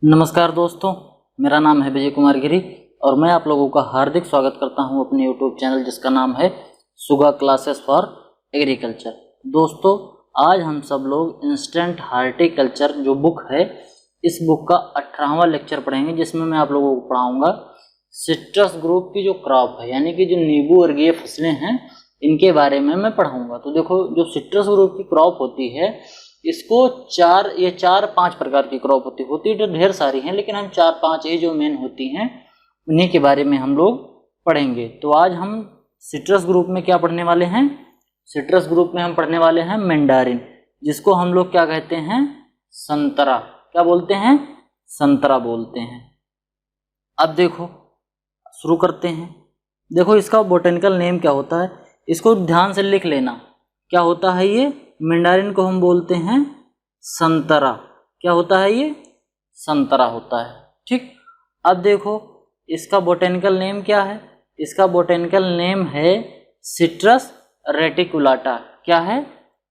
नमस्कार दोस्तों, मेरा नाम है विजय कुमार गिरी और मैं आप लोगों का हार्दिक स्वागत करता हूं अपने यूट्यूब चैनल जिसका नाम है सुगा क्लासेस फॉर एग्रीकल्चर। दोस्तों, आज हम सब लोग इंस्टेंट हार्टिकल्चर जो बुक है, इस बुक का 18वां लेक्चर पढ़ेंगे, जिसमें मैं आप लोगों को पढ़ाऊँगा सिट्रस ग्रुप की जो क्रॉप है, यानी कि जो नींबू वर्गीय फसलें हैं, इनके बारे में मैं पढ़ाऊँगा। तो देखो, जो सिट्रस ग्रुप की क्रॉप होती है, इसको चार पांच प्रकार की क्रॉप होती तो ढेर सारी हैं, लेकिन हम 4-5 ही जो मेन होती हैं उन्हीं के बारे में हम लोग पढ़ेंगे। तो आज हम सिट्रस ग्रुप में क्या पढ़ने वाले हैं? सिट्रस ग्रुप में हम पढ़ने वाले हैं मैंडारिन, जिसको हम लोग क्या कहते हैं? संतरा। क्या बोलते हैं? संतरा बोलते हैं। अब देखो, शुरू करते हैं। देखो, इसका बोटेनिकल नेम क्या होता है, इसको ध्यान से लिख लेना। क्या होता है ये? मैंडारिन को हम बोलते हैं संतरा। क्या होता है ये? संतरा होता है। ठीक। अब देखो, इसका बोटेनिकल नेम क्या है? इसका बोटेनिकल नेम है सिट्रस रेटिकुलाटा। क्या है?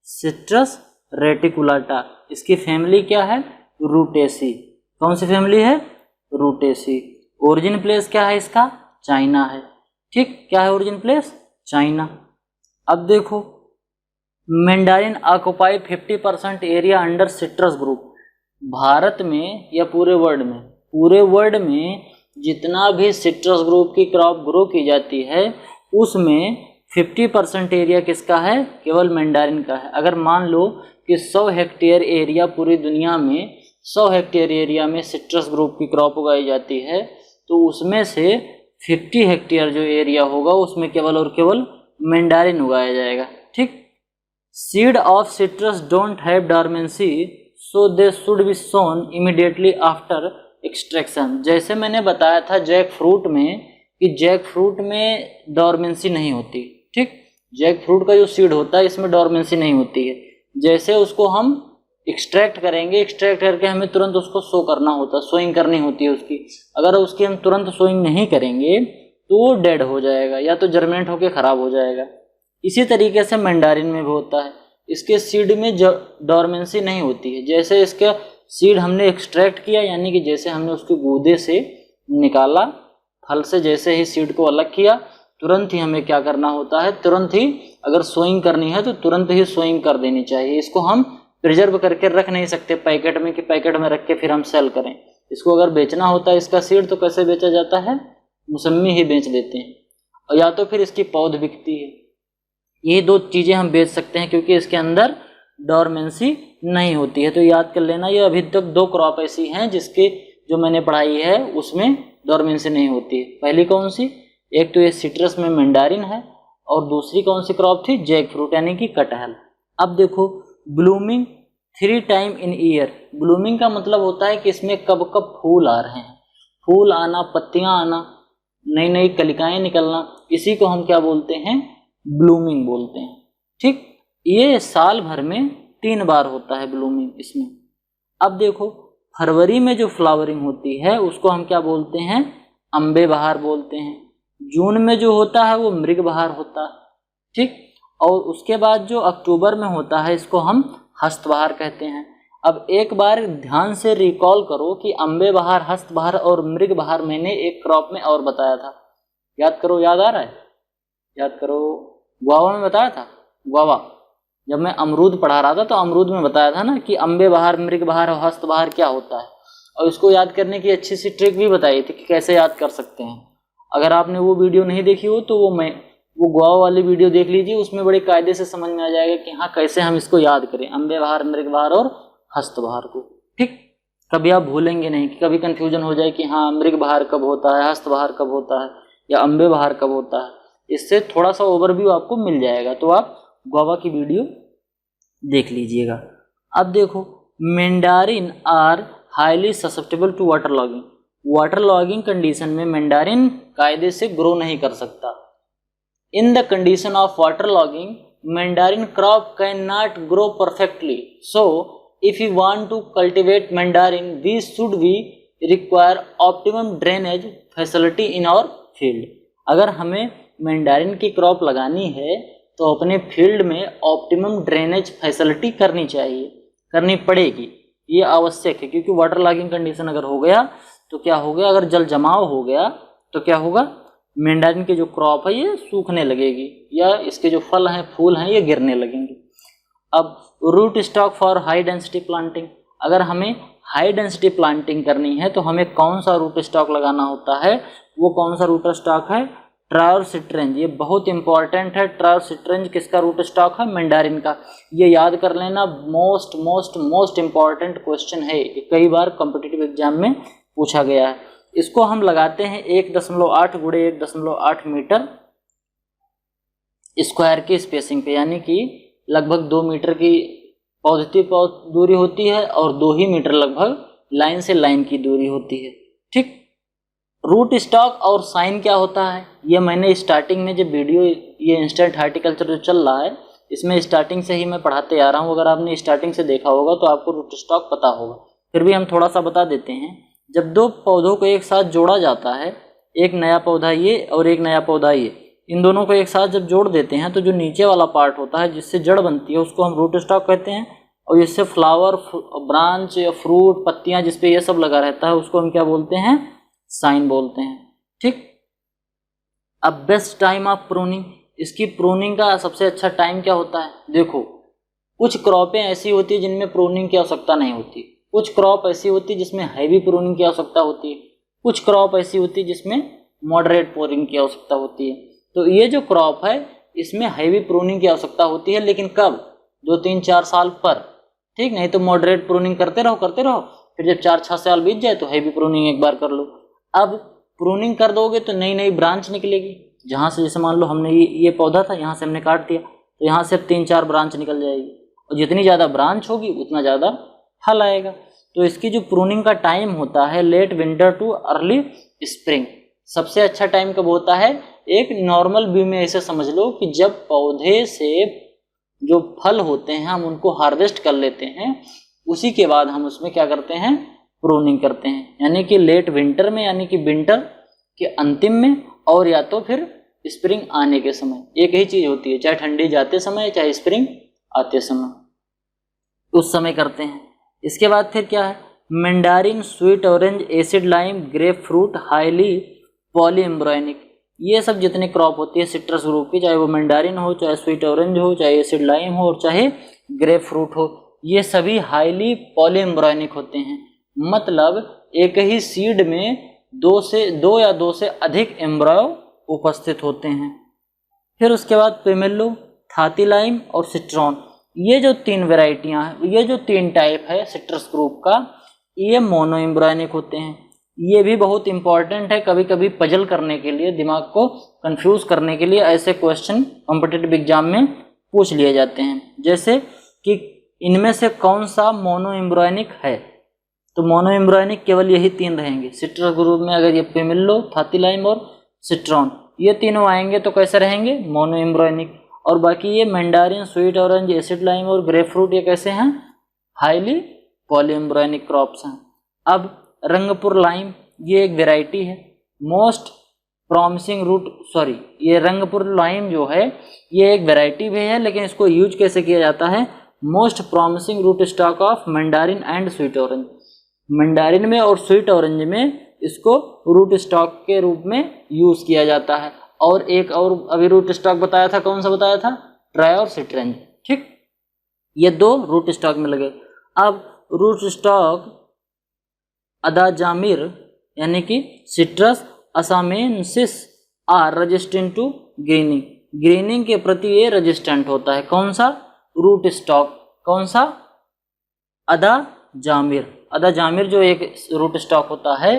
Citrus reticulata. इसकी फैमिली क्या है? रूटेसी। कौन सी फैमिली है? रूटेसी। ओरिजिन प्लेस क्या है इसका? चाइना है। ठीक। क्या है ओरिजिन प्लेस? चाइना। अब देखो, mandarin occupy 50% area under citrus group. Bharat में या पूरे वर्ल्ड में जितना भी सिट्रस ग्रुप की क्रॉप ग्रो की जाती है, उसमें 50% एरिया किसका है? केवल मैंडारिन का है। अगर मान लो कि 100 हेक्टेयर एरिया, पूरी दुनिया में 100 हेक्टेयर एरिया में सिट्रस ग्रुप की क्रॉप उगाई जाती है, तो उसमें से 50 हेक्टेयर जो एरिया होगा उसमें केवल और केवल मैंडारिन उगाया जाएगा। ठीक। Seed of citrus don't have dormancy, so they should be sown immediately after extraction। जैसे मैंने बताया था जैक फ्रूट में कि जैक फ्रूट में डॉर्मेंसी नहीं होती। ठीक। जैक फ्रूट का जो सीड होता है, इसमें डॉर्मेंसी नहीं होती है। जैसे उसको हम एक्सट्रैक्ट करेंगे, एक्सट्रैक्ट करके हमें तुरंत उसको सो करना होता है, सोइंग करनी होती है उसकी। अगर उसकी हम तुरंत सोइंग नहीं करेंगे तो वो डेड हो जाएगा या तो जर्मिनेट होकर ख़राब हो जाएगा। इसी तरीके से मैंडारिन में भी होता है। इसके सीड में डॉर्मेंसी नहीं होती है। जैसे इसका सीड हमने एक्सट्रैक्ट किया, यानी कि जैसे हमने उसके गूदे से निकाला, फल से जैसे ही सीड को अलग किया, तुरंत ही हमें क्या करना होता है? तुरंत ही अगर सोइंग करनी है तो तुरंत ही सोइंग कर देनी चाहिए। इसको हम प्रिजर्व करके रख नहीं सकते पैकेट में कि पैकेट में रख के फिर हम सेल करें। इसको अगर बेचना होता है इसका सीड, तो कैसे बेचा जाता है? मौसमी ही बेच देते हैं, और या तो फिर इसकी पौध बिकती है। ये दो चीज़ें हम बेच सकते हैं क्योंकि इसके अंदर डॉर्मेंसी नहीं होती है। तो याद कर लेना, ये अभी तक 2 क्रॉप ऐसी हैं जिसके जो मैंने पढ़ाई है उसमें डॉर्मेंसी नहीं होती है। पहली कौन सी? एक तो ये सिट्रस में मैंडारिन है, और दूसरी कौन सी क्रॉप थी? जैक फ्रूट, यानी कि कटहल। अब देखो, blooming 3 time in year. Blooming का मतलब होता है कि इसमें कब कब फूल आ रहे हैं। फूल आना, पत्तियाँ आना, नई नई कलिकाएँ निकलना, इसी को हम क्या बोलते हैं? ब्लूमिंग बोलते हैं। ठीक। ये साल भर में 3 बार होता है ब्लूमिंग इसमें। अब देखो, फरवरी में जो फ्लावरिंग होती है उसको हम क्या बोलते हैं? अम्बे बहार बोलते हैं। जून में जो होता है वो मृग बहार होता है। ठीक। और उसके बाद जो अक्टूबर में होता है इसको हम हस्त बहार कहते हैं। अब एक बार ध्यान से रिकॉल करो कि अम्बे बहार, हस्त बहार और मृग बहार मैंने एक क्रॉप में और बताया था। याद करो, याद आ रहा है? याद करो, गुआवा में बताया था। गुआवा, जब मैं अमरूद पढ़ा रहा था तो अमरूद में बताया था ना कि अम्बे बहार, मृग बहार और हस्त बहार क्या होता है, और इसको याद करने की अच्छी सी ट्रिक भी बताई थी कि कैसे याद कर सकते हैं। अगर आपने वो वीडियो नहीं देखी हो तो वो गुआवा वाली वीडियो देख लीजिए, उसमें बड़े कायदे से समझ में आ जाएगा कि हाँ कैसे हम इसको याद करें, अम्बे बहार, मृग बहार और हस्त बहार को। ठीक। कभी आप भूलेंगे नहीं कि कभी कन्फ्यूजन हो जाए कि हाँ मृग बहार कब होता है, हस्त बहार कब होता है, या अम्बे बहार कब होता है। इससे थोड़ा सा ओवरव्यू आपको मिल जाएगा, तो आप गुआवा की वीडियो देख लीजिएगा। अब देखो, mandarin are highly susceptible to water logging. Water logging condition में मैंडारिन कायदे से ग्रो नहीं कर सकता। In the condition of water logging, mandarin crop can not grow perfectly. So if you want to cultivate mandarin, we should be require optimum drainage facility in our field. अगर हमें mandarin की crop लगानी है तो अपने field में optimum drainage facility करनी पड़ेगी। ये आवश्यक है, क्योंकि वाटर लॉगिंग कंडीशन अगर हो गया तो क्या हो गया, अगर जल जमाव हो गया तो क्या होगा, मैंडारिन की जो क्रॉप है ये सूखने लगेगी या इसके जो फल हैं फूल हैं ये गिरने लगेंगे। अब root stock for high density planting, अगर हमें हाई डेंसिटी प्लांटिंग करनी है तो हमें कौन सा रूट स्टॉक लगाना होता है, वो कौन सा रूट स्टॉक है, ट्रायोसिट्रेंज। ये बहुत इंपॉर्टेंट है। ट्रायोसिट्रेंज किसका रूट स्टॉक है, मैंडारिन का। ये याद कर लेना, most most most important question है, कई बार कॉम्पिटिटिव एग्जाम में पूछा गया है। इसको हम लगाते हैं 1.8 गुणे 1.8 मीटर स्क्वायर की स्पेसिंग पे, यानी कि लगभग 2 मीटर की पॉजिटिव दूरी होती है और 2 ही मीटर लगभग लाइन से लाइन की दूरी होती है। ठीक, रूट स्टॉक और साइन क्या होता है, ये मैंने स्टार्टिंग में जब वीडियो, ये इंस्टेंट हार्टिकल्चर जो चल रहा है इसमें स्टार्टिंग से ही मैं पढ़ाते आ रहा हूँ। अगर आपने स्टार्टिंग से देखा होगा तो आपको रूट स्टॉक पता होगा, फिर भी हम थोड़ा सा बता देते हैं। जब 2 पौधों को एक साथ जोड़ा जाता है, एक नया पौधा ये और एक नया पौधा ये, इन दोनों को एक साथ जब जोड़ देते हैं तो जो नीचे वाला पार्ट होता है जिससे जड़ बनती है उसको हम रूट स्टॉक कहते हैं, और जिससे फ्लावर, ब्रांच या फ्रूट, पत्तियां जिसपे ये सब लगा रहता है उसको हम क्या बोलते हैं, साइन बोलते हैं। ठीक, अब बेस्ट टाइम ऑफ प्रूनिंग, इसकी प्रूनिंग का सबसे अच्छा टाइम क्या होता है। देखो, कुछ क्रॉपें ऐसी होती है जिनमें प्रूनिंग की आवश्यकता नहीं होती, कुछ क्रॉप ऐसी होती है जिसमें हैवी प्रूनिंग की आवश्यकता होती है, कुछ क्रॉप ऐसी होती है जिसमें मॉडरेट प्रूनिंग की आवश्यकता होती है। तो ये जो क्रॉप है इसमें हैवी प्रूनिंग की आवश्यकता होती है, लेकिन कब, 2-3-4 साल पर। ठीक, नहीं तो मॉडरेट प्रूनिंग करते रहो, फिर जब 4-6 साल बीत जाए तो हैवी प्रूनिंग एक बार कर लो। अब प्रूनिंग कर दोगे तो नई नई ब्रांच निकलेगी, जहाँ से जैसे मान लो हमने ये पौधा था, यहाँ से हमने काट दिया तो यहाँ से अब 3-4 ब्रांच निकल जाएगी, और जितनी ज़्यादा ब्रांच होगी उतना ज़्यादा फल आएगा। तो इसकी जो प्रूनिंग का टाइम होता है late winter to early spring. सबसे अच्छा टाइम कब होता है, एक नॉर्मल व्यू में ऐसे समझ लो कि जब पौधे से जो फल होते हैं हम उनको हार्वेस्ट कर लेते हैं, उसी के बाद हम उसमें क्या करते हैं, प्रूनिंग करते हैं। यानी कि लेट विंटर में, यानी कि विंटर के अंतिम में, और या तो फिर स्प्रिंग आने के समय। एक ही चीज होती है, चाहे ठंडी जाते समय चाहे स्प्रिंग आते समय, उस समय करते हैं। इसके बाद फिर क्या है, mandarin, sweet orange, acid lime, grapefruit, highly polyembryonic. ये सब जितने क्रॉप होती है सिट्रस ग्रुप की, चाहे वो मैंडारिन हो, चाहे स्वीट ऑरेंज हो, चाहे एसिड लाइम हो और चाहे ग्रेप फ्रूट हो, ये सभी हाईली पॉलीएम्ब्रोनिक होते हैं। मतलब एक ही सीड में 2 या 2 से अधिक एम्ब्रॉय उपस्थित होते हैं। फिर उसके बाद पेमेलो, थातीलाइम और सिट्रॉन, ये जो 3 वेराइटियां हैं, ये जो 3 टाइप है सिट्रस ग्रुप का, ये मोनो एम्ब्रॉयनिक होते हैं। ये भी बहुत इंपॉर्टेंट है, कभी कभी पजल करने के लिए, दिमाग को कंफ्यूज करने के लिए ऐसे क्वेश्चन कॉम्पिटिटिव एग्जाम में पूछ लिए जाते हैं। जैसे कि इनमें से कौन सा मोनो एम्ब्रॉयनिक है, तो मोनो एम्ब्रॉयनिक केवल यही 3 रहेंगे सिट्रस ग्रुप में। अगर ये पेमिल्लो, थातीलाइम और सिट्रॉन ये तीनों आएंगे तो कैसे रहेंगे, मोनो एम्ब्रॉयनिक। और बाकी ये mandarin, sweet orange, acid lime और ग्रेप फ्रूट ये कैसे हैं, हाईली पॉलीएम्ब्रॉयनिक क्रॉप्स हैं। अब रंगपुर लाइम, ये एक वेराइटी है, मोस्ट प्रॉमिसिंग रूट, सॉरी ये रंगपुर लाइम जो है ये एक वेराइटी भी है, लेकिन इसको यूज कैसे किया जाता है, most promising root stock of mandarin and sweet orange. Mandarin में और स्वीट ऑरेंज में इसको रूट स्टॉक के रूप में यूज किया जाता है। और एक और अभी रूट स्टॉक बताया था, कौन सा बताया था, ट्रायोसिट्रेंज। ठीक, ये 2 रूट स्टॉक में लगे। अब रूट स्टॉक अदाजामिर यानी कि citrus assamensis are resistant to greening, greening के प्रति ये रेजिस्टेंट होता है। कौन सा रूट स्टॉक, कौन सा, अदाजामिर। अदाजामिर जो एक रूट स्टॉक होता है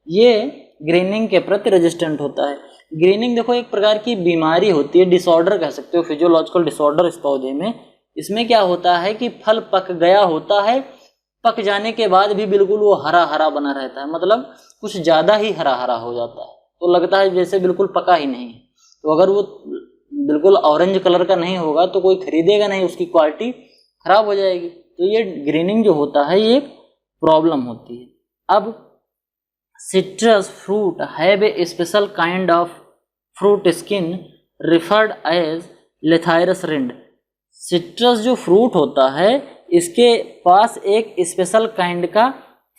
ये ग्रीनिंग के प्रति रेजिस्टेंट होता है। ग्रीनिंग देखो एक प्रकार की बीमारी होती है, डिसऑर्डर कह सकते हो, फिजियोलॉजिकल डिसऑर्डर इस पौधे में। इसमें क्या होता है कि फल पक गया होता है, पक जाने के बाद भी बिल्कुल वो हरा हरा बना रहता है, मतलब कुछ ज़्यादा ही हरा हरा हो जाता है, तो लगता है जैसे बिल्कुल पका ही नहीं है। तो अगर वो बिल्कुल ऑरेंज कलर का नहीं होगा तो कोई खरीदेगा नहीं, उसकी क्वालिटी खराब हो जाएगी। तो ये ग्रीनिंग जो होता है ये एक प्रॉब्लम होती है। अब citrus fruit have a special kind of fruit skin referred as leathery rind. Citrus जो फ्रूट होता है इसके पास एक स्पेशल काइंड का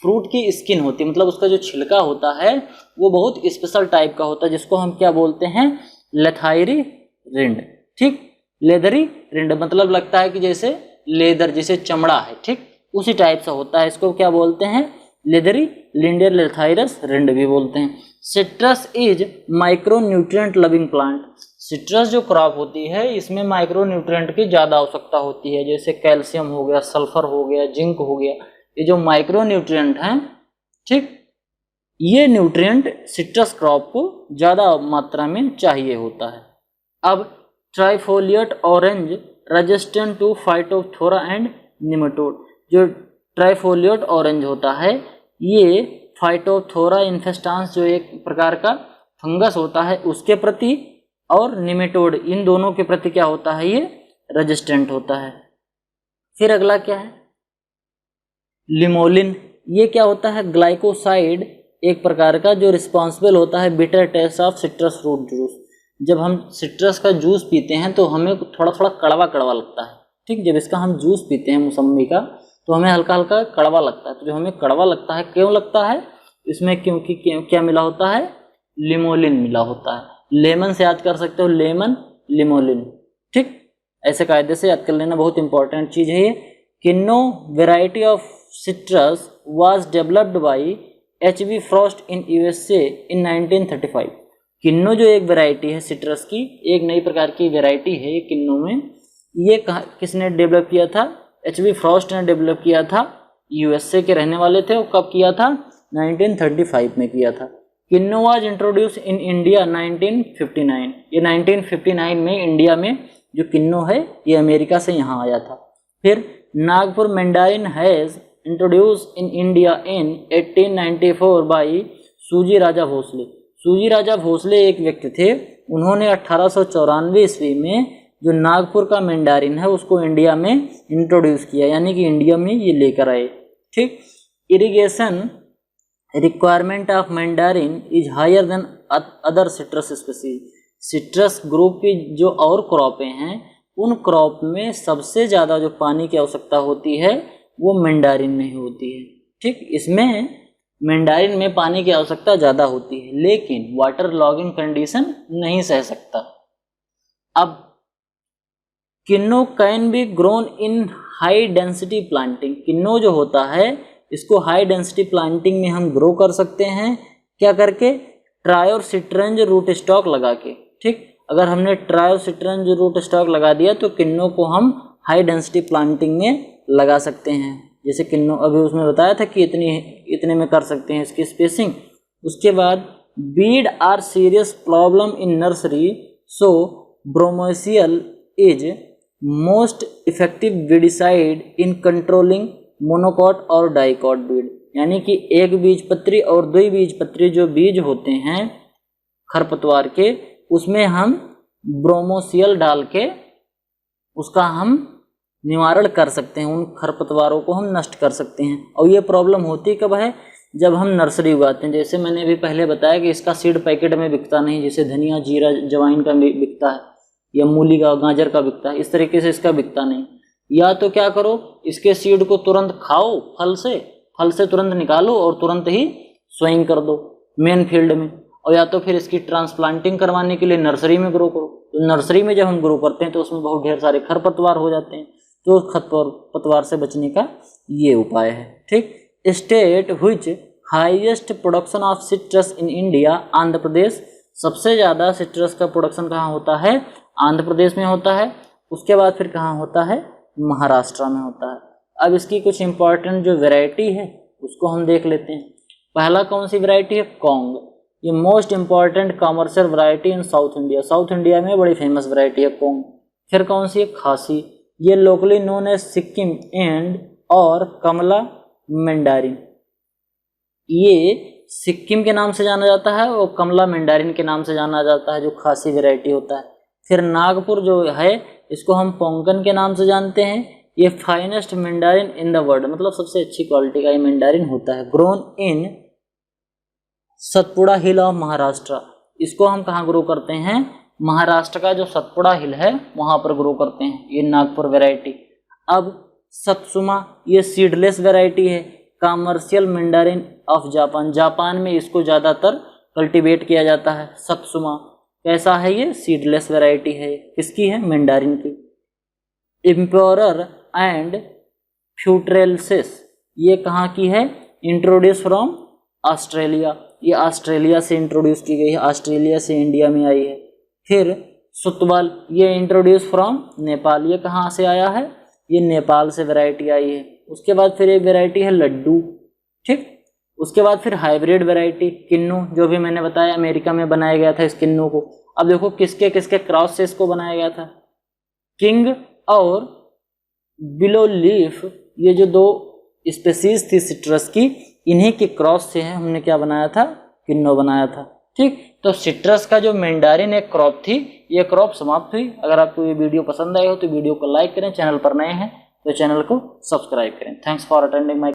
फ्रूट की स्किन होती है, मतलब उसका जो छिलका होता है वो बहुत स्पेशल टाइप का होता है, जिसको हम क्या बोलते हैं, लेथायरी रिंड। ठीक, लेदरी रिंड मतलब लगता है कि जैसे लेदर, जैसे चमड़ा है, ठीक उसी टाइप से होता है। इसको क्या बोलते हैं, लेदरी लिंडर लेथायरस रिंड भी बोलते हैं। Citrus is micro nutrient loving plant. Citrus जो क्रॉप होती है इसमें माइक्रो न्यूट्रिएंट की ज़्यादा आवश्यकता होती है, जैसे कैल्शियम हो गया, सल्फर हो गया, जिंक हो गया, ये जो माइक्रो न्यूट्रिएंट हैं, ठीक ये न्यूट्रिएंट सिट्रस क्रॉप को ज़्यादा मात्रा में चाहिए होता है। अब trifoliate orange resistant to phytophthora and nematode. जो ट्राइफोलिएट ऑरेंज होता है ये फाइटोप्थोरा इन्फेस्टांस जो एक प्रकार का फंगस होता है उसके प्रति और निमेटोड इन दोनों के प्रति क्या होता है, ये रेजिस्टेंट होता है। फिर अगला क्या है, लिमोलिन। ये क्या होता है, ग्लाइकोसाइड एक प्रकार का जो रिस्पॉन्सिबल होता है bitter taste of citrus fruit juice. जब हम सिट्रस का जूस पीते हैं तो हमें थोड़ा थोड़ा कड़वा कड़वा लगता है, ठीक। जब इसका हम जूस पीते हैं मौसम्बी का तो हमें हल्का हल्का कड़वा लगता है। तो जो हमें कड़वा लगता है क्यों लगता है, इसमें क्योंकि क्या मिला होता है, लिमोलिन मिला होता है। लेमन से याद कर सकते हो, लेमन लिमोलिन, ठीक। ऐसे कायदे से याद कर लेना, बहुत इंपॉर्टेंट चीज़ है ये। Kinnow variety of citrus was developed by H.V. Frost in USA इन 1935। किन्नो जो एक वेराइटी है सिट्रस की, एक नई प्रकार की वेराइटी है ये किन्नो में, ये किसने डेवलप किया था, H.V. फ्रॉस्ट ने डेवलप किया था, USA के रहने वाले थे। वो कब किया था, 1935 में किया था। Kinnow was introduce in India 1959। ये 1959 में इंडिया में जो किन्नो है ये अमेरिका से यहाँ आया था। फिर Nagpur mandarin has introduce in India in 1894 by सूजी राजा भोसले। सूजी राजा भोसले एक व्यक्ति थे, उन्होंने 1894 ईस्वी में जो नागपुर का मैंडारिन है उसको इंडिया में इंट्रोड्यूस किया, यानी कि इंडिया में ये लेकर आए, ठीक। Irrigation requirement of mandarin is higher than other citrus species. Citrus group की जो और क्रॉपें हैं उन क्रॉप में सबसे ज़्यादा जो पानी की आवश्यकता होती है वो मैंडारिन में होती है, ठीक। इसमें मैंडारिन में पानी की आवश्यकता ज़्यादा होती है, लेकिन वाटर लॉगिंग कंडीशन नहीं सह सकता। अब kinnow can be grown in high density planting. Kinnow जो होता है इसको हाई डेंसिटी प्लांटिंग में हम ग्रो कर सकते हैं, क्या करके, ट्रायोसिट्रेंज रूट स्टॉक लगा के, ठीक। अगर हमने ट्रायोसिट्रेंज रूट स्टॉक लगा दिया तो किन्नो को हम हाई डेंसिटी प्लांटिंग में लगा सकते हैं। जैसे किन्नो अभी उसमें बताया था कि इतने में कर सकते हैं इसकी स्पेसिंग। उसके बाद weed are serious problem in nursery, so bromacil is most effective weedicide in controlling monocot और डाइकॉट बीड। यानी कि एक बीजपत्री और द्विबीजपत्री जो बीज होते हैं खरपतवार के, उसमें हम ब्रोमोसियल डाल के उसका हम निवारण कर सकते हैं, उन खरपतवारों को हम नष्ट कर सकते हैं। और ये प्रॉब्लम होती कब है, जब हम नर्सरी उगाते हैं। जैसे मैंने अभी पहले बताया कि इसका सीड पैकेट में बिकता नहीं, जैसे धनिया जीरा जवाइन का बिकता है या मूली का गाजर का बिकता है, इस तरीके से इसका बिकता नहीं। या तो क्या करो, इसके सीड को तुरंत खाओ, फल से तुरंत निकालो और तुरंत ही स्वइंग कर दो मेन फील्ड में, और या तो फिर इसकी ट्रांसप्लांटिंग करवाने के लिए नर्सरी में ग्रो करो। तो नर्सरी में जब हम ग्रो करते हैं तो उसमें बहुत ढेर सारे खरपतवार हो जाते हैं, तो खरपतवार से बचने का ये उपाय है, ठीक। State which highest production of citrus in India, Andhra Pradesh. सबसे ज़्यादा सिट्रस का प्रोडक्शन कहाँ होता है, आंध्र प्रदेश में होता है। उसके बाद फिर कहाँ होता है, महाराष्ट्र में होता है। अब इसकी कुछ इंपॉर्टेंट जो वैरायटी है उसको हम देख लेते हैं। पहला कौन सी वैरायटी है, कॉन्ग। ये most important commercial variety in south India, south India में बड़ी फेमस वैरायटी है कॉन्ग। फिर कौन सी है, खासी। ये locally known as Sikkim and और कमला मैंडारिन, ये सिक्किम के नाम से जाना जाता है और कमला मैंडारिन के नाम से जाना जाता है, जो खासी वैरायटी होता है। फिर नागपुर जो है इसको हम पोंकन के नाम से जानते हैं। ये finest mandarin in the world, मतलब सबसे अच्छी क्वालिटी का ये मैंडारिन होता है। Grown in Satpura hill of Maharashtra. इसको हम कहाँ ग्रो करते हैं, महाराष्ट्र का जो सतपुड़ा हिल है वहाँ पर ग्रो करते हैं ये नागपुर वैरायटी। अब सत्सुमा ये सीडलेस वैरायटी है। Commercial mandarin of Japan, Japan में इसको ज़्यादातर कल्टीवेट किया जाता है। सत्सुमा कैसा है ये? सीडलेस वैरायटी है। किसकी है? मैंडारिन की। इम्पोरर एंड फ्यूट्रेलसिस ये कहाँ की है? इंट्रोड्यूस फ्रॉम ऑस्ट्रेलिया, ये ऑस्ट्रेलिया से इंट्रोड्यूस की गई है, ऑस्ट्रेलिया से इंडिया में आई है। फिर सुतवल ये इंट्रोड्यूस फ्रॉम नेपाल, ये कहाँ से आया है? ये नेपाल से वैरायटी आई है। उसके बाद फिर एक वैरायटी है लड्डू, ठीक। उसके बाद फिर हाइब्रिड वैरायटी किन्नू, जो भी मैंने बताया अमेरिका में बनाया गया था इस किन्नू को। अब देखो किसके किसके क्रॉस से इसको बनाया गया था, किंग और बिलो लीफ, ये जो दो स्पेसीज थी सिट्रस की, इन्हीं के क्रॉस से है हमने क्या बनाया था? किन्नू बनाया था, ठीक। तो सिट्रस का जो मैंडारिन एक क्रॉप थी, ये क्रॉप समाप्त हुई। अगर आपको ये वीडियो पसंद आई हो तो वीडियो को लाइक करें, चैनल पर नए हैं तो चैनल को सब्सक्राइब करें। Thanks for attending my